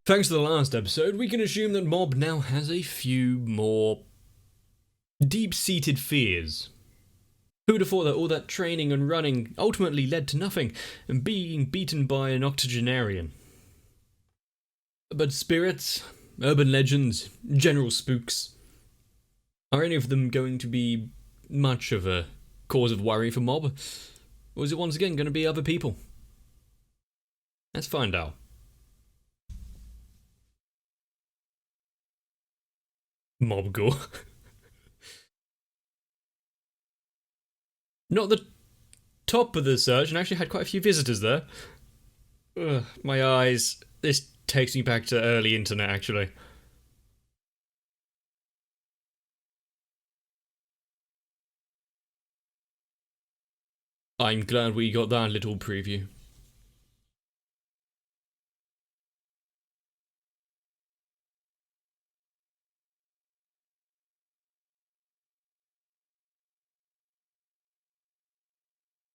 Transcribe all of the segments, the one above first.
Thanks to the last episode, we can assume that Mob now has a few more deep-seated fears. Who'd have thought that all that training and running ultimately led to nothing, and being beaten by an octogenarian? But spirits, urban legends, general spooks, are any of them going to be much of a cause of worry for Mob? Or is it once again going to be other people? Let's find out. Mob gore. Not the top of the search, and actually had quite a few visitors there. Ugh, my eyes. This takes me back to early internet, actually. I'm glad we got that little preview.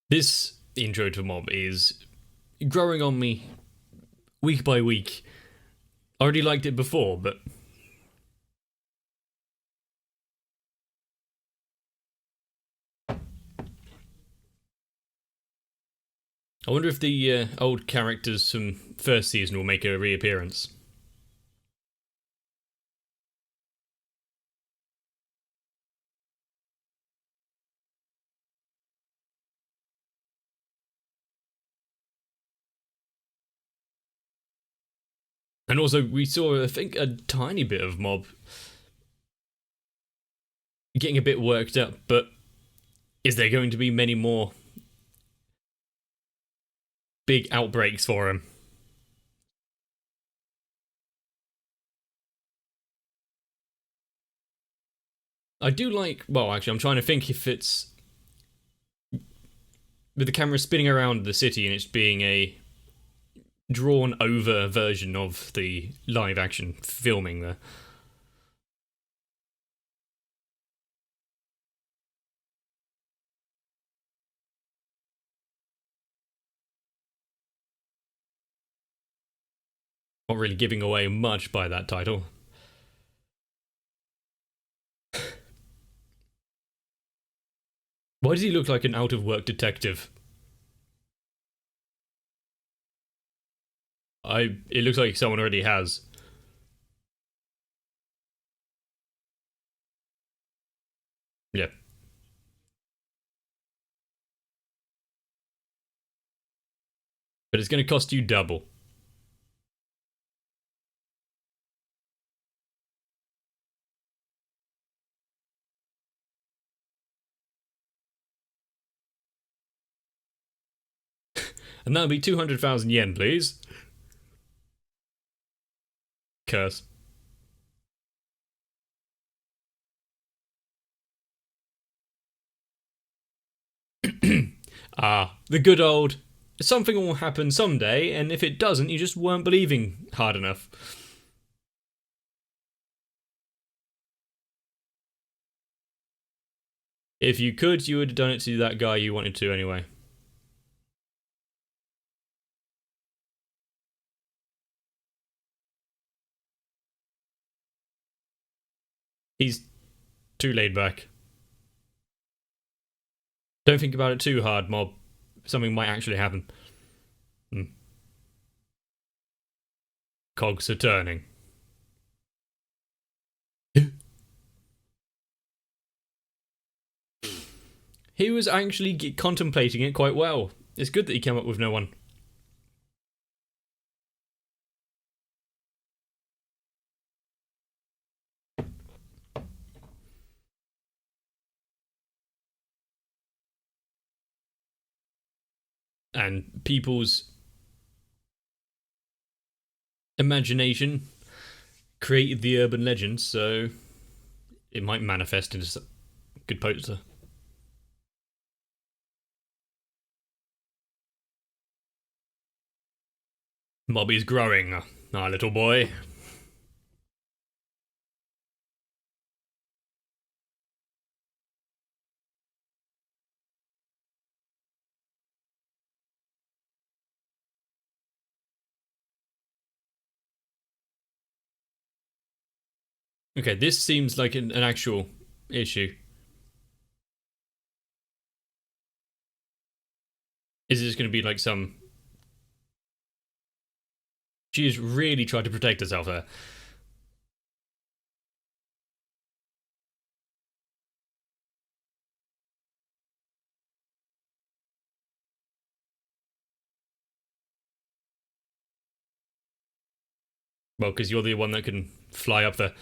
This intro to Mob is growing on me week by week. I already liked it before, but I wonder if the old characters from first season will make a reappearance. And also, we saw, I think, a tiny bit of Mob getting a bit worked up, but is there going to be many more big outbreaks for him? I do like, well, actually, I'm trying to think if it's with the camera spinning around the city and it's being a drawn over version of the live action filming there. Not really giving away much by that title. Why does he look like an out of work detective? It looks like someone already has. Yeah. But it's going to cost you double. And that'll be 200,000 yen, please. Curse. The good old something will happen someday, and if it doesn't, you just weren't believing hard enough. If you could, you would have done it to that guy you wanted to anyway. He's too laid back. Don't think about it too hard, Mob. Something might actually happen. Cogs are turning. He was actually contemplating it quite well. It's good that he came up with no one. And people's imagination created the urban legend, so it might manifest into a good poster. Mobby's growing, our little boy. Okay, this seems like an actual issue. Is this going to be like some... She's really tried to protect herself there. Well, because you're the one that can fly up there.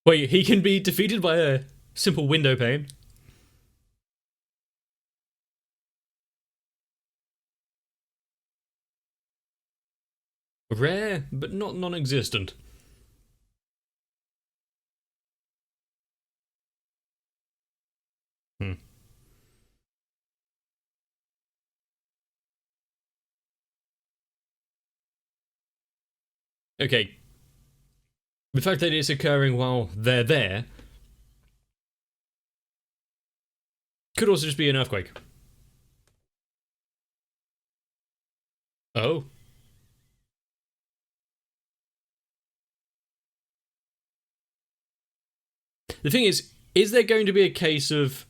Wait, he can be defeated by a simple window pane? Rare, but not non-existent. Hmm. Okay, the fact that it's occurring while they're there could also just be an earthquake. Oh. The thing is there going to be a case of...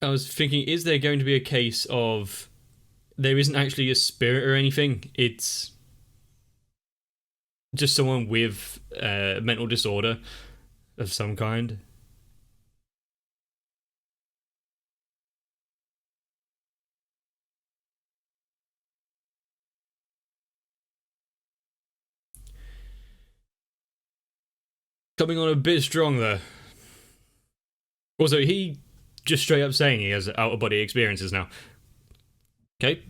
I was thinking, is there going to be a case of there isn't actually a spirit or anything? It's just someone with a mental disorder of some kind. Coming on a bit strong there. Also, he just straight up saying he has out of body experiences now. Okay.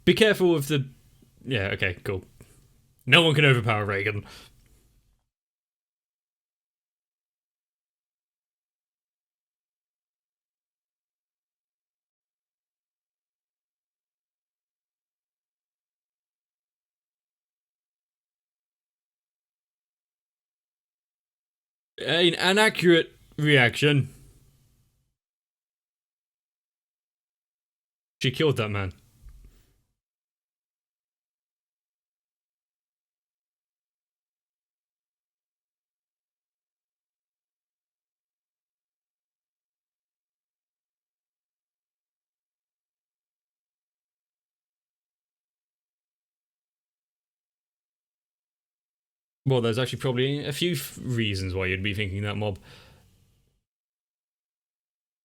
Be careful of the... Yeah, okay, cool. No one can overpower Reigen. An accurate reaction. She killed that man. Well, there's actually probably a few reasons why you'd be thinking that mob.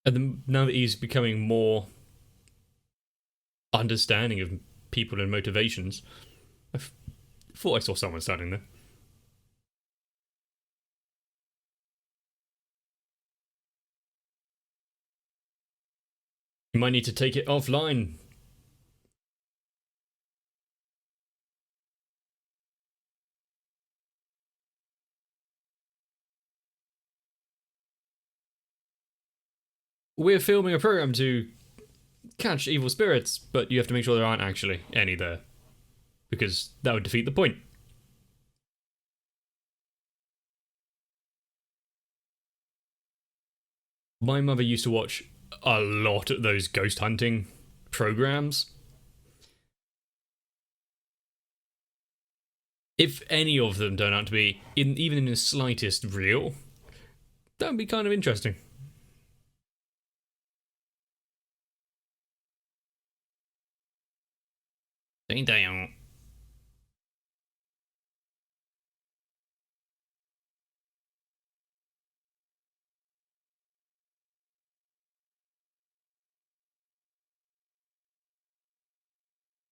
And now that he's becoming more understanding of people and motivations, thought I saw someone standing there. You might need to take it offline. We're filming a program to catch evil spirits, but you have to make sure there aren't actually any there, because that would defeat the point. My mother used to watch a lot of those ghost hunting programs. If any of them turn out to be, even in the slightest, real, that would be kind of interesting. Damn.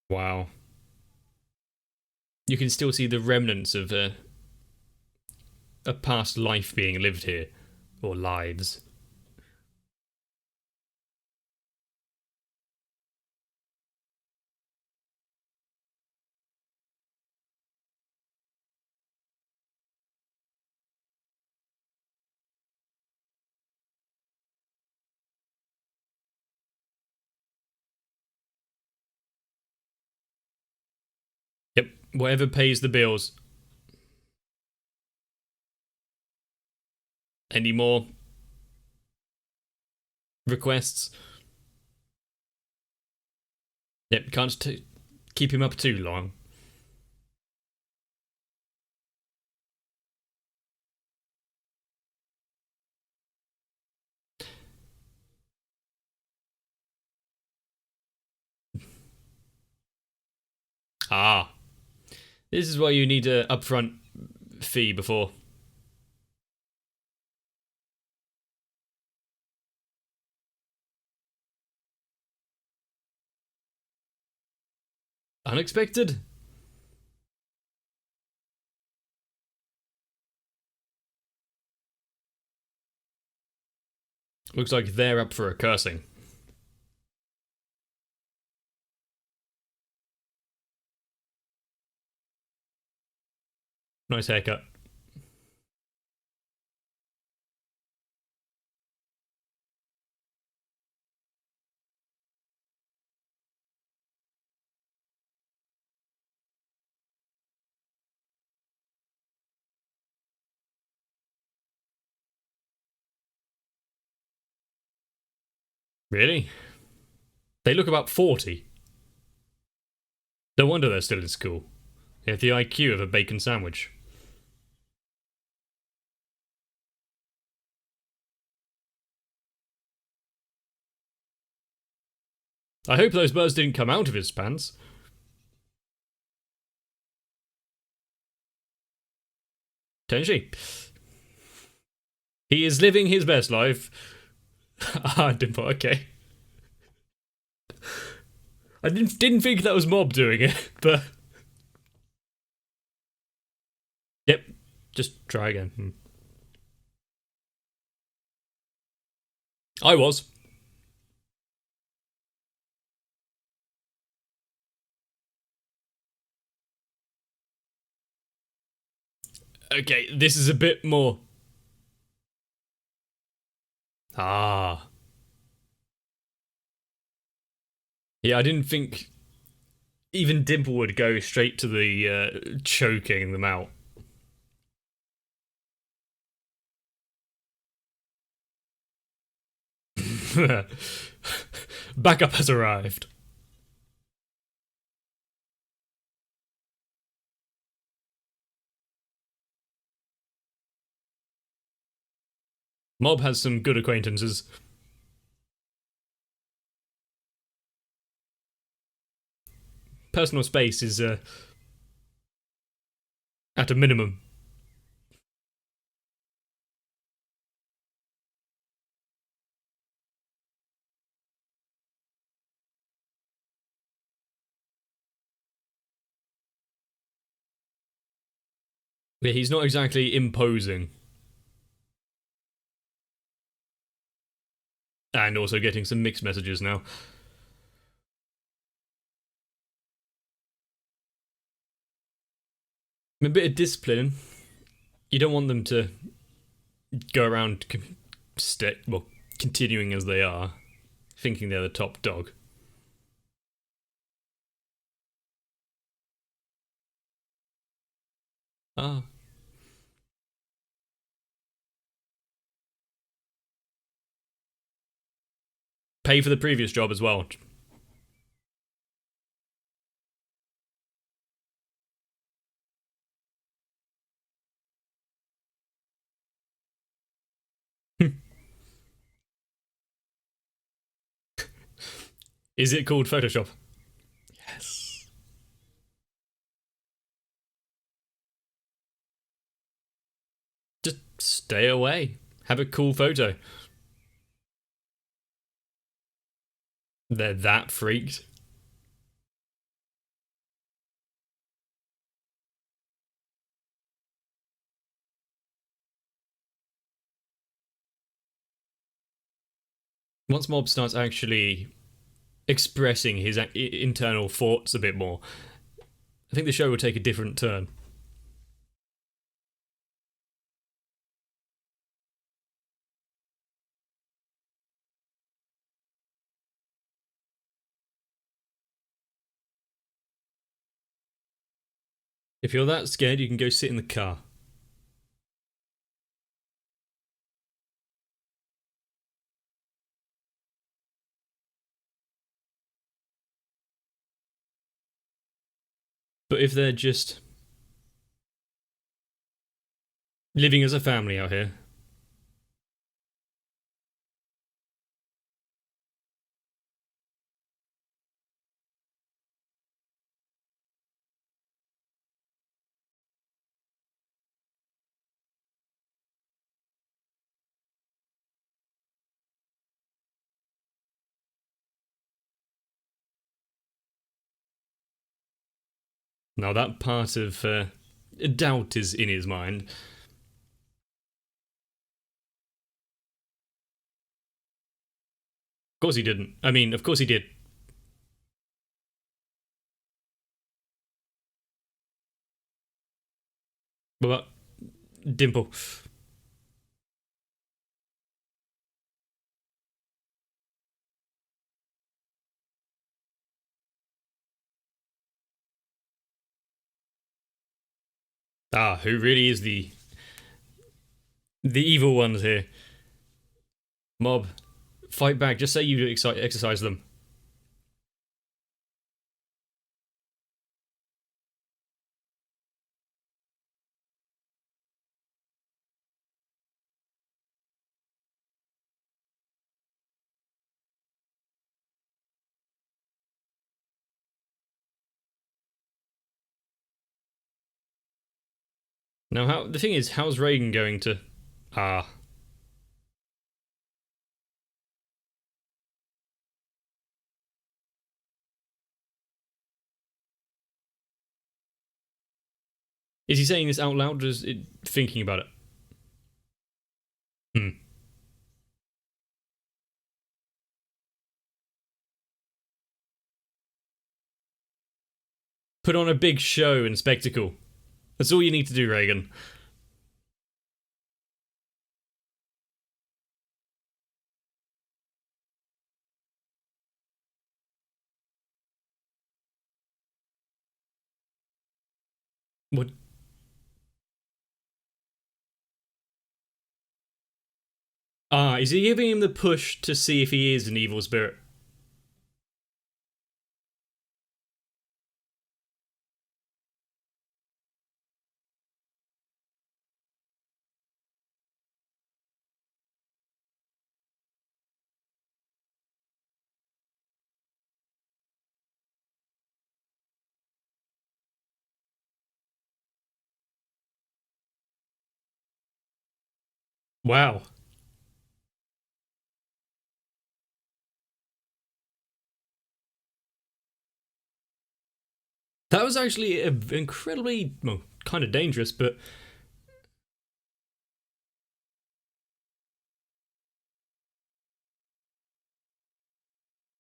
Wow. You can still see the remnants of a past life being lived here, or lives. Whatever pays the bills. Any more requests? Yep, can't keep him up too long. Ah, this is why you need a upfront fee before. Unexpected? Looks like they're up for a cursing. Nice haircut. Really? They look about 40. No wonder they're still in school. They have the IQ of a bacon sandwich. I hope those birds didn't come out of his pants. Potentially. He is living his best life. Ah, Dimple, okay. I didn't think that was Mob doing it, but... Yep, just try again. I was. Okay, this is a bit more... Ah. Yeah, I didn't think even Dimple would go straight to the choking them out. Backup has arrived. Mob has some good acquaintances. Personal space is at a minimum. Yeah, he's not exactly imposing. And also getting some mixed messages now. A bit of discipline. You don't want them to go around continuing as they are, thinking they're the top dog. Ah. Pay for the previous job as well. Is it called Photoshop? Yes. Just stay away. Have a cool photo. They're that freaked. Once Mob starts actually expressing his internal thoughts a bit more, I think the show will take a different turn. If you're that scared, you can go sit in the car. But if they're just living as a family out here, now that part of doubt is in his mind. Of course he didn't. I mean, of course he did. What about Dimple? Ah, who really is the evil ones here? Mob, fight back. Just say you exercise them. Now, how the thing is, how's Reigen going to? Ah, is he saying this out loud, or is it thinking about it? Hmm. Put on a big show and spectacle. That's all you need to do, Reigen. What? Ah, is he giving him the push to see if he is an evil spirit? Wow. That was actually incredibly, well, kind of dangerous, but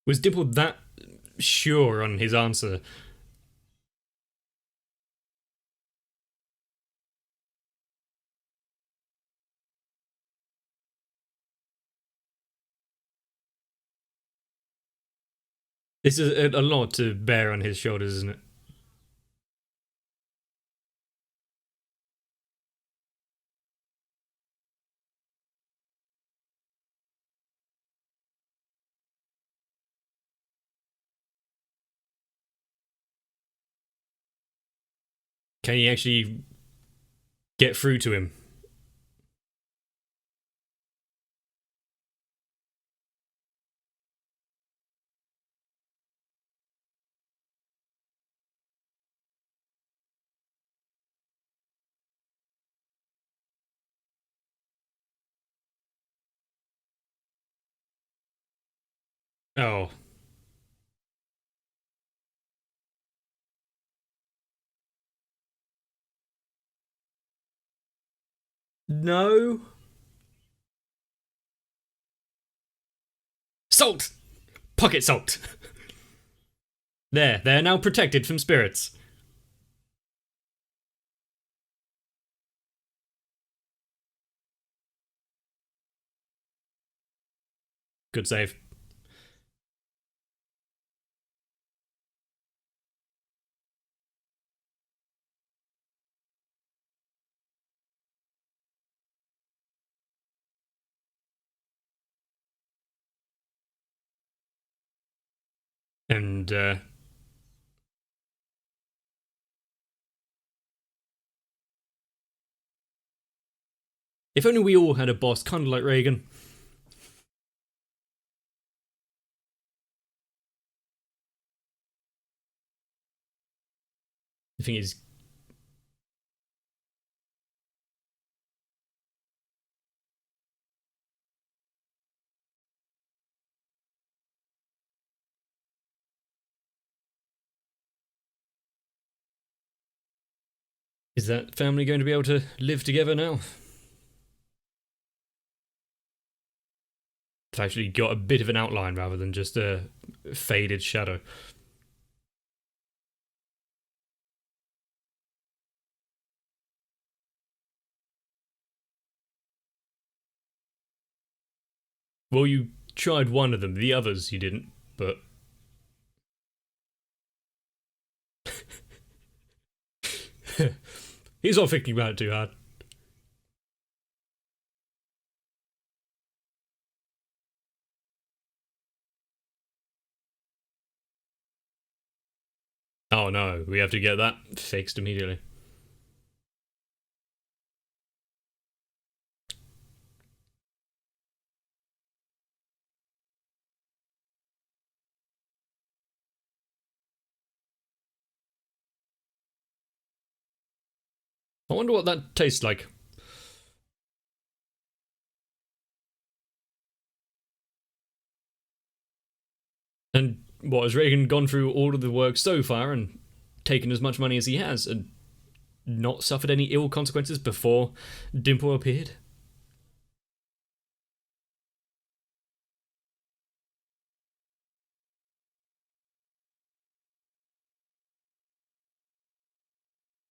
was Dimple that sure on his answer? This is a lot to bear on his shoulders, isn't it? Can he actually get through to him? Oh, no. Salt! Pocket salt! There, they're now protected from spirits. Good save. And if only we all had a boss kind of like Reigen. The thing is that family going to be able to live together now? It's actually got a bit of an outline rather than just a faded shadow. Well, you tried one of them, the others you didn't, but. He's not thinking about it too hard. Oh no, we have to get that fixed immediately. I wonder what that tastes like. And what, has Reagan gone through all of the work so far and taken as much money as he has and not suffered any ill consequences before Dimple appeared?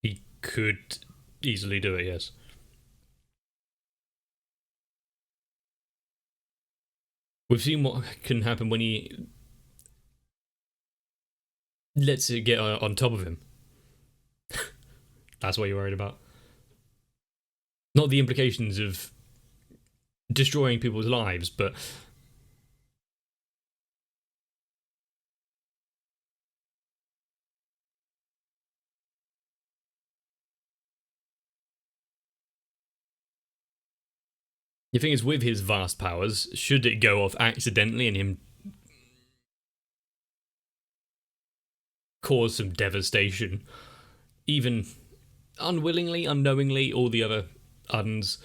He could easily do it, yes. We've seen what can happen when he lets it get on top of him. That's what you're worried about. Not the implications of destroying people's lives, but the thing is, with his vast powers, should it go off accidentally and him cause some devastation, even unwillingly, unknowingly, all the other uns,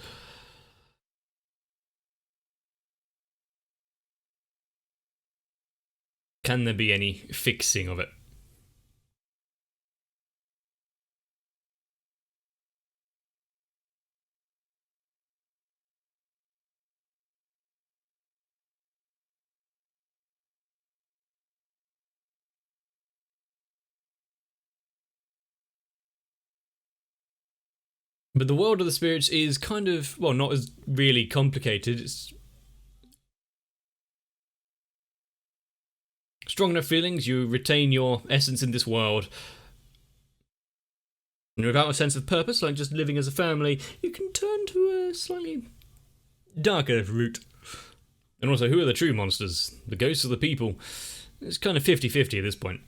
can there be any fixing of it? But the world of the spirits is kind of, well, not as really complicated. It's strong enough feelings, you retain your essence in this world. And without a sense of purpose, like just living as a family, you can turn to a slightly darker route. And also, who are the true monsters? The ghosts or the people? It's kind of 50-50 at this point.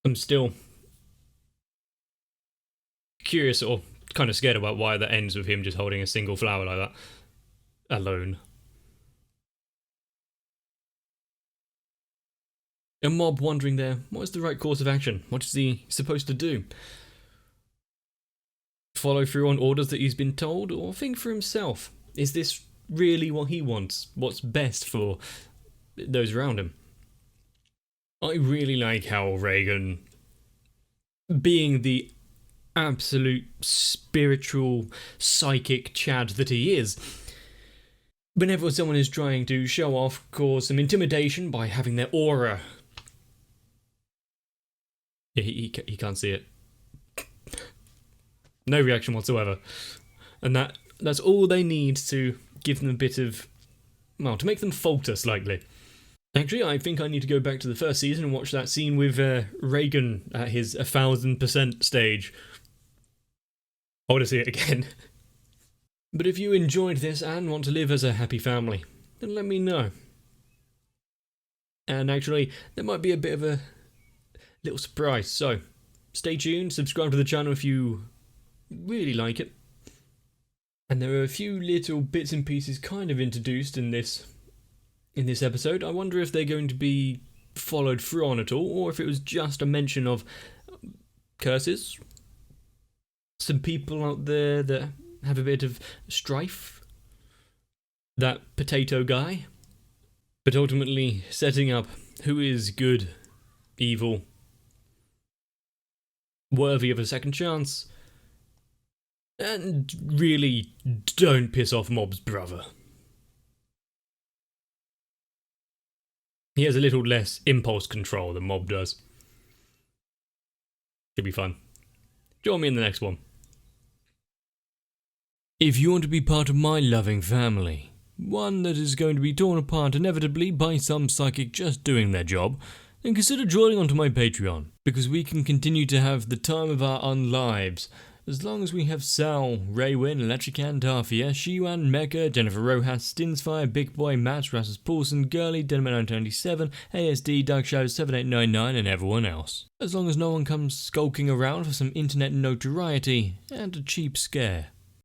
I'm still curious or kind of scared about why that ends with him just holding a single flower like that. Alone. A mob wandering there. What is the right course of action? What is he supposed to do? Follow through on orders that he's been told, or think for himself? Is this really what he wants? What's best for those around him? I really like how Reigen, being the absolute spiritual, psychic Chad that he is, whenever someone is trying to show off, cause some intimidation by having their aura. Yeah, he can't see it. No reaction whatsoever. And that's all they need to give them a bit of, well, to make them falter slightly. Actually, I think I need to go back to the first season and watch that scene with Reigen at his 1000% stage. I want to see it again. But if you enjoyed this and want to live as a happy family, then let me know. And actually, there might be a bit of a little surprise, so stay tuned, subscribe to the channel if you really like it. And there are a few little bits and pieces kind of introduced in this episode. I wonder if they're going to be followed through on at all, or if it was just a mention of curses. Some people out there that have a bit of strife. That potato guy. But ultimately setting up who is good, evil, worthy of a second chance, and really don't piss off Mob's brother. He has a little less impulse control than Mob does. Should be fun. Join me in the next one. If you want to be part of my loving family, one that is going to be torn apart inevitably by some psychic just doing their job, then consider joining onto my Patreon, because we can continue to have the time of our unlives, as long as we have Sal, Raywin, Electrican, Darfia, Shiwan, Mecha, Jennifer Rojas, Stinsfire, Big Boy, Matt, Rasmus Paulson, Gurley, Denman97, ASD, Dark Shadow 7899 and everyone else. As long as no one comes skulking around for some internet notoriety and a cheap scare.